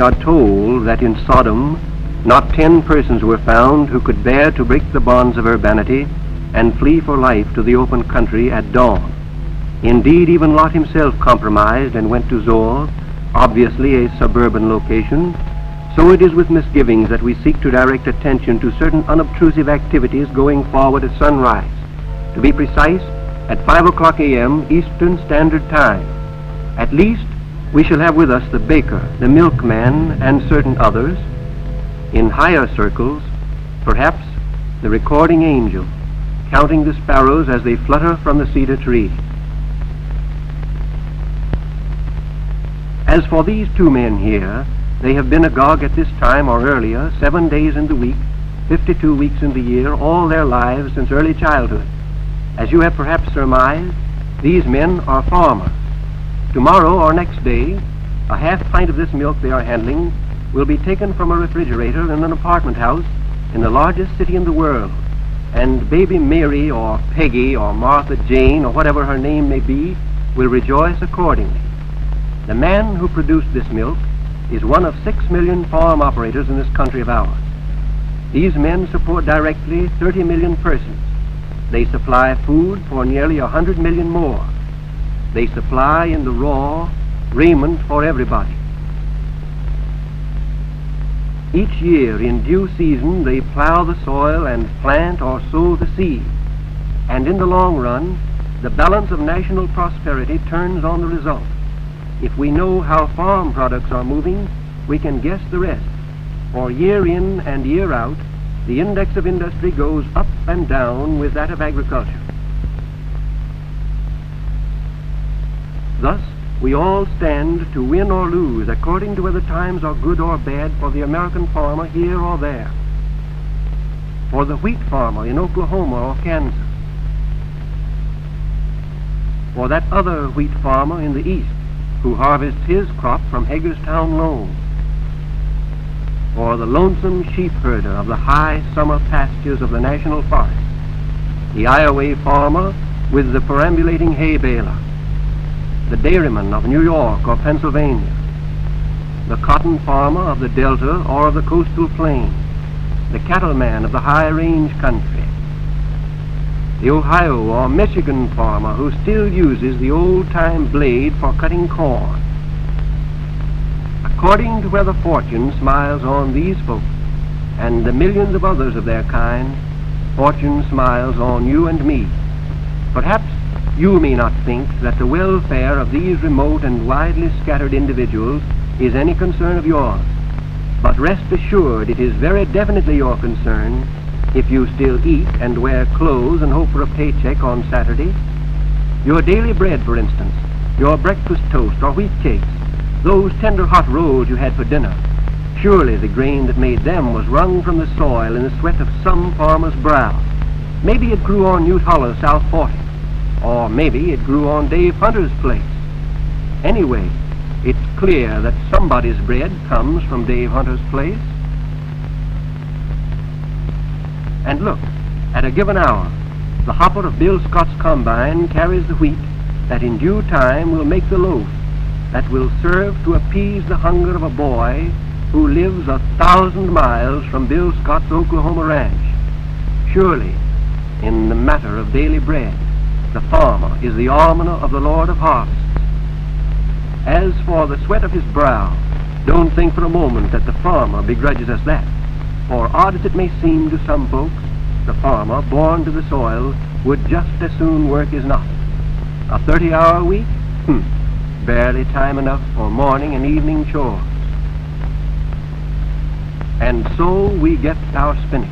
are told that in Sodom not 10 persons were found who could bear to break the bonds of urbanity and flee for life to the open country at dawn. Indeed, even Lot himself compromised and went to Zoar, obviously a suburban location. So it is with misgivings that we seek to direct attention to certain unobtrusive activities going forward at sunrise. To be precise, at 5 o'clock a.m. Eastern Standard Time. At least, we shall have with us the baker, the milkman, and certain others. In higher circles, perhaps the recording angel, counting the sparrows as they flutter from the cedar tree. As for these 2 men here, they have been agog at this time or earlier, 7 days in the week, 52 weeks in the year, all their lives since early childhood. As you have perhaps surmised, these men are farmers. Tomorrow or next day, a half pint of this milk they are handling will be taken from a refrigerator in an apartment house in the largest city in the world, and baby Mary or Peggy or Martha Jane or whatever her name may be will rejoice accordingly. The man who produced this milk is one of 6 million farm operators in this country of ours. These men support directly 30 million persons. They supply food for nearly 100 million more. They supply in the raw raiment for everybody. Each year in due season they plow the soil and plant or sow the seed. And in the long run, the balance of national prosperity turns on the result. If we know how farm products are moving, we can guess the rest. For year in and year out, the index of industry goes up and down with that of agriculture. Thus, we all stand to win or lose according to whether times are good or bad for the American farmer here or there, for the wheat farmer in Oklahoma or Kansas, for that other wheat farmer in the East who harvests his crop from Hagerstown Loam, or the lonesome sheep herder of the high summer pastures of the national forest, the Iowa farmer with the perambulating hay baler, the dairyman of New York or Pennsylvania, the cotton farmer of the Delta or of the coastal plain, the cattleman of the high range country, the Ohio or Michigan farmer who still uses the old-time blade for cutting corn. According to whether fortune smiles on these folks and the millions of others of their kind, fortune smiles on you and me. Perhaps you may not think that the welfare of these remote and widely scattered individuals is any concern of yours, but rest assured it is very definitely your concern if you still eat and wear clothes and hope for a paycheck on Saturday. Your daily bread, for instance, your breakfast toast or wheat cakes, those tender hot rolls you had for dinner, surely the grain that made them was wrung from the soil in the sweat of some farmer's brow. Maybe it grew on Ute Hollow, South 40, or maybe it grew on Dave Hunter's place. Anyway, it's clear that somebody's bread comes from Dave Hunter's place. And look, at a given hour, the hopper of Bill Scott's combine carries the wheat that in due time will make the loaf that will serve to appease the hunger of a boy who lives 1,000 miles from Bill Scott's Oklahoma ranch. Surely, in the matter of daily bread, the farmer is the almoner of the Lord of harvests. As for the sweat of his brow, don't think for a moment that the farmer begrudges us that. For odd as it may seem to some folks, the farmer, born to the soil, would just as soon work as not. A 30-hour week? Barely time enough for morning and evening chores. And so we get our spinach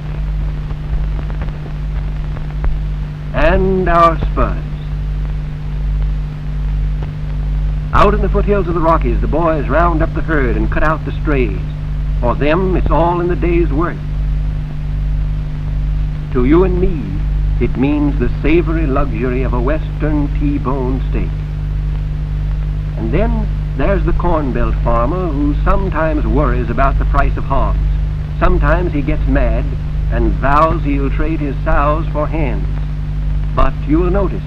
and our spuds. Out in the foothills of the Rockies, the boys round up the herd and cut out the strays. For them, it's all in the day's work. To you and me, it means the savory luxury of a Western T-bone steak. And then there's the Corn Belt farmer who sometimes worries about the price of hogs. Sometimes he gets mad and vows he'll trade his sows for hens. But you'll notice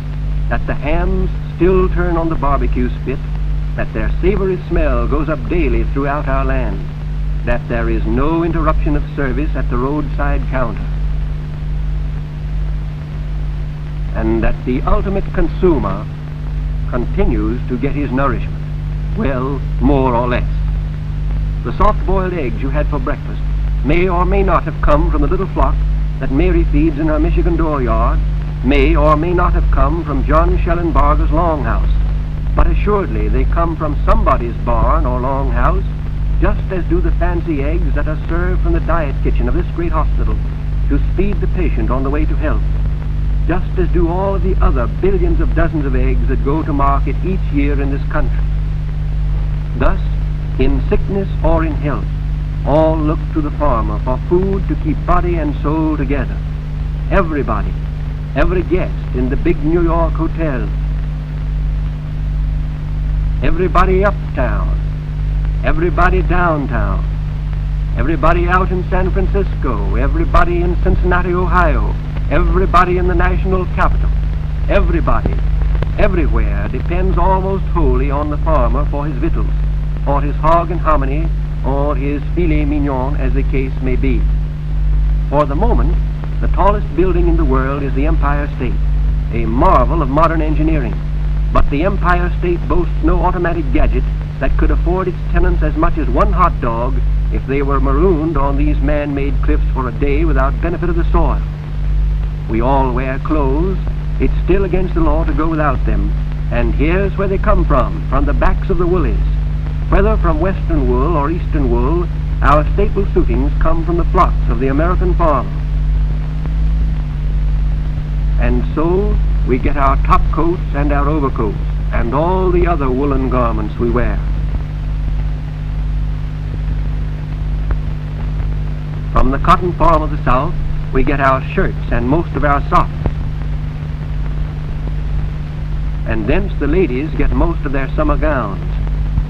that the hams still turn on the barbecue spit, that their savory smell goes up daily throughout our land. that there is no interruption of service at the roadside counter, and that the ultimate consumer continues to get his nourishment, well, more or less. The soft-boiled eggs you had for breakfast may or may not have come from the little flock that Mary feeds in her Michigan dooryard, may or may not have come from John Schellenbarger's longhouse, but assuredly they come from somebody's barn or longhouse, just as do the fancy eggs that are served from the diet kitchen of this great hospital to speed the patient on the way to health, just as do all of the other billions of dozens of eggs that go to market each year in this country. Thus, in sickness or in health, all look to the farmer for food to keep body and soul together. Everybody, every guest in the big New York hotels, everybody uptown, everybody downtown, everybody out in San Francisco, everybody in Cincinnati, Ohio, everybody in the national capital, everybody, everywhere depends almost wholly on the farmer for his victuals, or his hog and hominy, or his filet mignon, as the case may be. For the moment, the tallest building in the world is the Empire State, a marvel of modern engineering. But the Empire State boasts no automatic gadget that could afford its tenants as much as one hot dog if they were marooned on these man-made cliffs for a day without benefit of the soil. We all wear clothes. It's still against the law to go without them. And here's where they come from the backs of the woolies. Whether from western wool or eastern wool, our staple suitings come from the flocks of the American farmer. And so we get our top coats and our overcoats and all the other woolen garments we wear. From the cotton farm of the South, we get our shirts and most of our socks. And thence the ladies get most of their summer gowns.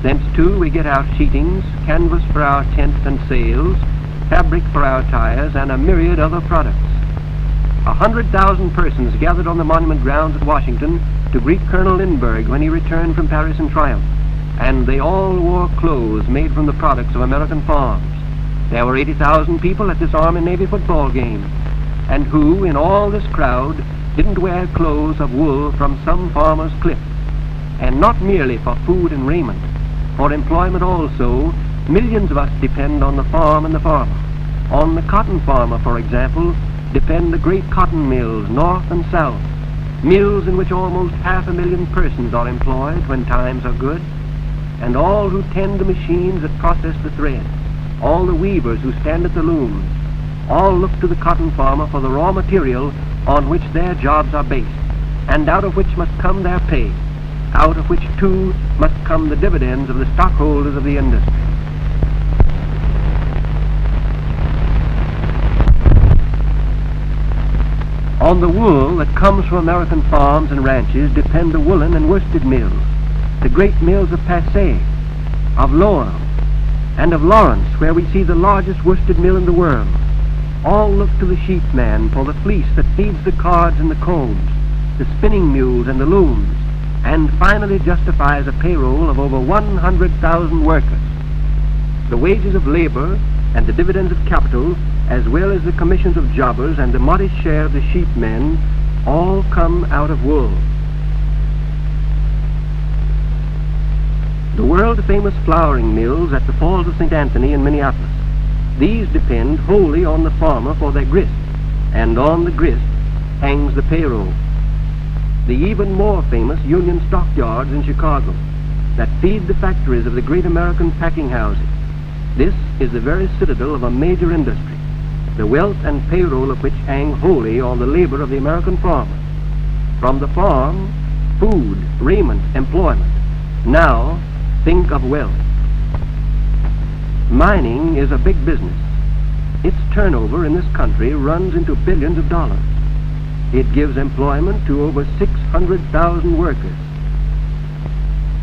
Thence, too, we get our sheetings, canvas for our tents and sails, fabric for our tires, and a myriad other products. 100,000 persons gathered on the monument grounds at Washington to greet Colonel Lindbergh when he returned from Paris in triumph, and they all wore clothes made from the products of American farms. There were 80,000 people at this Army Navy football game, and who, in all this crowd, didn't wear clothes of wool from some farmer's clip, and not merely for food and raiment. For employment also, millions of us depend on the farm and the farmer. On the cotton farmer, for example, depend the great cotton mills north and south, mills in which almost 500,000 persons are employed when times are good, and all who tend the machines that process the thread, all the weavers who stand at the looms, all look to the cotton farmer for the raw material on which their jobs are based, and out of which must come their pay, out of which, too, must come the dividends of the stockholders of the industry. On the wool that comes from American farms and ranches depend the woolen and worsted mills, the great mills of Passaic, of Lowell, and of Lawrence, where we see the largest worsted mill in the world. All look to the sheepman for the fleece that feeds the cards and the combs, the spinning mules and the looms, and finally justifies a payroll of over 100,000 workers. The wages of labor and the dividends of capital, as well as the commissions of jobbers and the modest share of the sheepmen, all come out of wool. The world-famous flouring mills at the Falls of St. Anthony in Minneapolis, these depend wholly on the farmer for their grist, and on the grist hangs the payroll. The even more famous Union stockyards in Chicago that feed the factories of the great American packing houses. This is the very citadel of a major industry, the wealth and payroll of which hang wholly on the labor of the American farmer. From the farm, food, raiment, employment. Now, think of wealth. Mining is a big business. Its turnover in this country runs into billions of dollars. It gives employment to over 600,000 workers.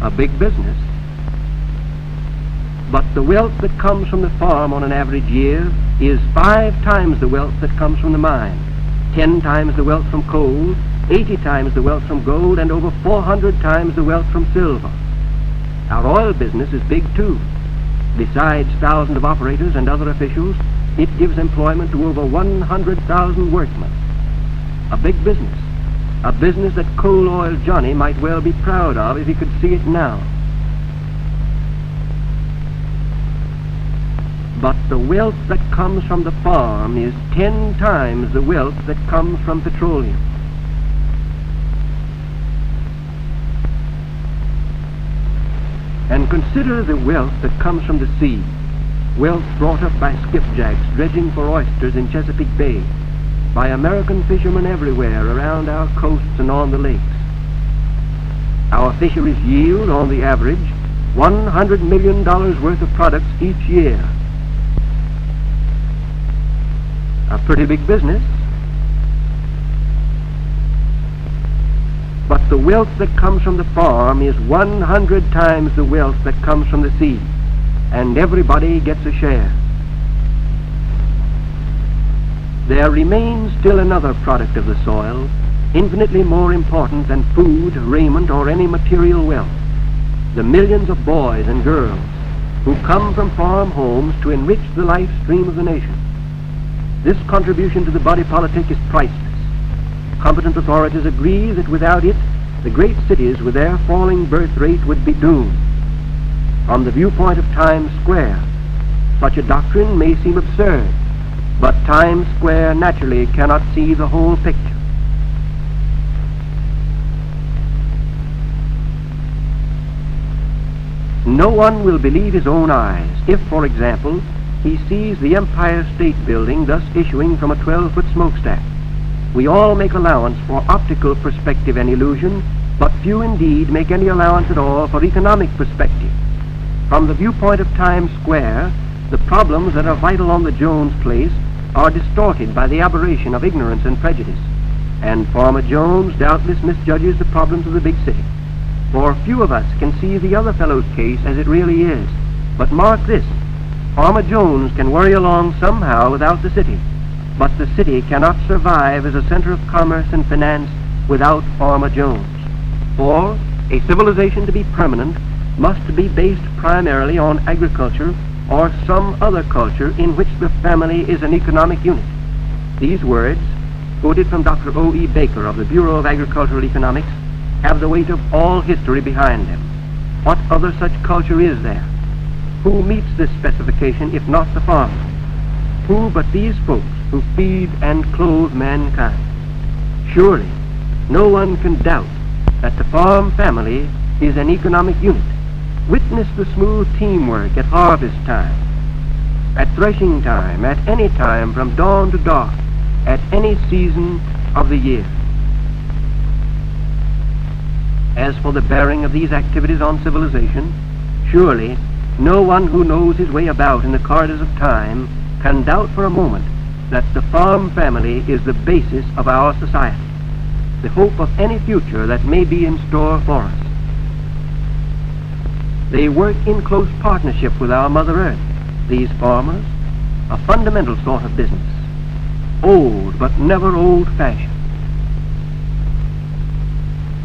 A big business. But the wealth that comes from the farm on an average year is 5 times the wealth that comes from the mine, 10 times the wealth from coal, 80 times the wealth from gold, and over 400 times the wealth from silver. Our oil business is big too. Besides thousands of operators and other officials, it gives employment to over 100,000 workmen. A big business. A business that Coal Oil Johnny might well be proud of if he could see it now. But the wealth that comes from the farm is 10 times the wealth that comes from petroleum. And consider the wealth that comes from the sea, wealth brought up by skipjacks dredging for oysters in Chesapeake Bay, by American fishermen everywhere around our coasts and on the lakes. Our fisheries yield, on the average, $100 million worth of products each year. A pretty big business. But the wealth that comes from the farm is 100 times the wealth that comes from the sea, and everybody gets a share. There remains still another product of the soil, infinitely more important than food, raiment, or any material wealth: the millions of boys and girls who come from farm homes to enrich the life stream of the nation. This contribution to the body politic is priceless. Competent authorities agree that without it, the great cities with their falling birth rate would be doomed. From the viewpoint of Times Square, such a doctrine may seem absurd, but Times Square naturally cannot see the whole picture. No one will believe his own eyes if, for example, he sees the Empire State Building thus issuing from a 12-foot smokestack. We all make allowance for optical perspective and illusion, but few indeed make any allowance at all for economic perspective. From the viewpoint of Times Square, the problems that are vital on the Jones place are distorted by the aberration of ignorance and prejudice, and Farmer Jones doubtless misjudges the problems of the big city. For few of us can see the other fellow's case as it really is. But mark this: Farmer Jones can worry along somehow without the city, but the city cannot survive as a center of commerce and finance without Farmer Jones. For a civilization to be permanent must be based primarily on agriculture or some other culture in which the family is an economic unit. These words, quoted from Dr. O.E. Baker of the Bureau of Agricultural Economics, have the weight of all history behind them. What other such culture is there? Who meets this specification if not the farmer? Who but these folks who feed and clothe mankind? Surely, no one can doubt that the farm family is an economic unit. Witness the smooth teamwork at harvest time, at threshing time, at any time from dawn to dark, at any season of the year. As for the bearing of these activities on civilization, surely no one who knows his way about in the corridors of time can doubt for a moment that the farm family is the basis of our society, the hope of any future that may be in store for us. They work in close partnership with our Mother Earth, these farmers, a fundamental sort of business, old but never old-fashioned.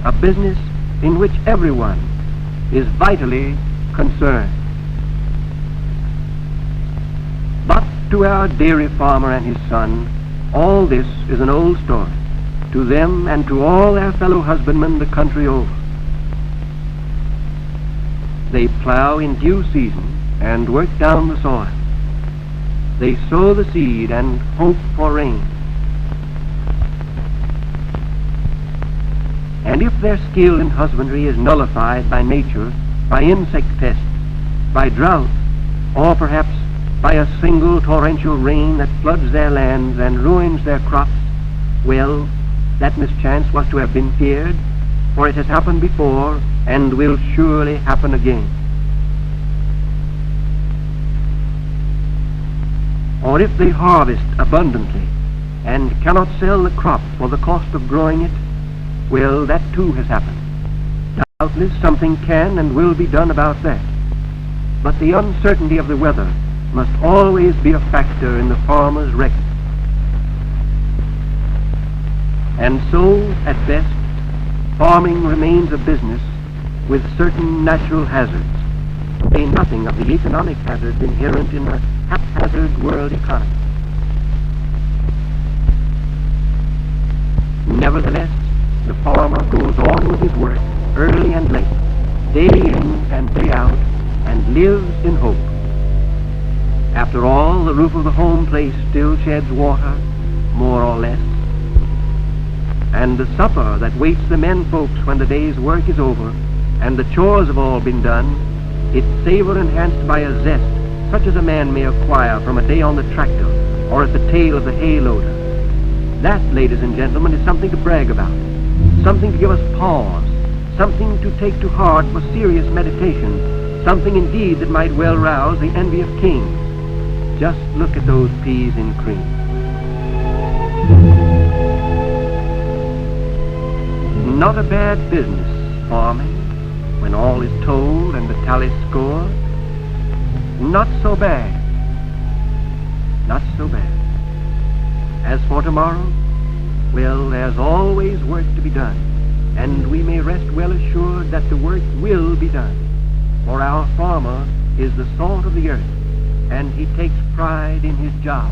A business in which everyone is vitally concerned. But to our dairy farmer and his son, all this is an old story, to them and to all their fellow husbandmen the country over. They plow in due season and work down the soil. They sow the seed and hope for rain. And if their skill in husbandry is nullified by nature, by insect pests, by drought, or perhaps by a single torrential rain that floods their lands and ruins their crops, well, that mischance was to have been feared, for it has happened before and will surely happen again. Or if they harvest abundantly and cannot sell the crop for the cost of growing it, well, that too has happened. Doubtless something can and will be done about that. But the uncertainty of the weather must always be a factor in the farmer's record. And so, at best, farming remains a business with certain natural hazards. say nothing of the economic hazards inherent in a haphazard world economy. Nevertheless, the farmer goes on with his work early and late, day in and day out, and lives in hope. After all, the roof of the home place still sheds water, more or less. And the supper that waits the men folks when the day's work is over and the chores have all been done, its savor enhanced by a zest such as a man may acquire from a day on the tractor or at the tail of the hay loader. That, ladies and gentlemen, is something to brag about, something to give us pause, something to take to heart for serious meditation, something indeed that might well rouse the envy of kings. Just look at those peas in cream. Not a bad business, farming, when all is told and the tally scored. Not so bad. Not so bad. As for tomorrow, well, there's always work to be done, and we may rest well assured that the work will be done, for our farmer is the salt of the earth, and he takes pride in his job.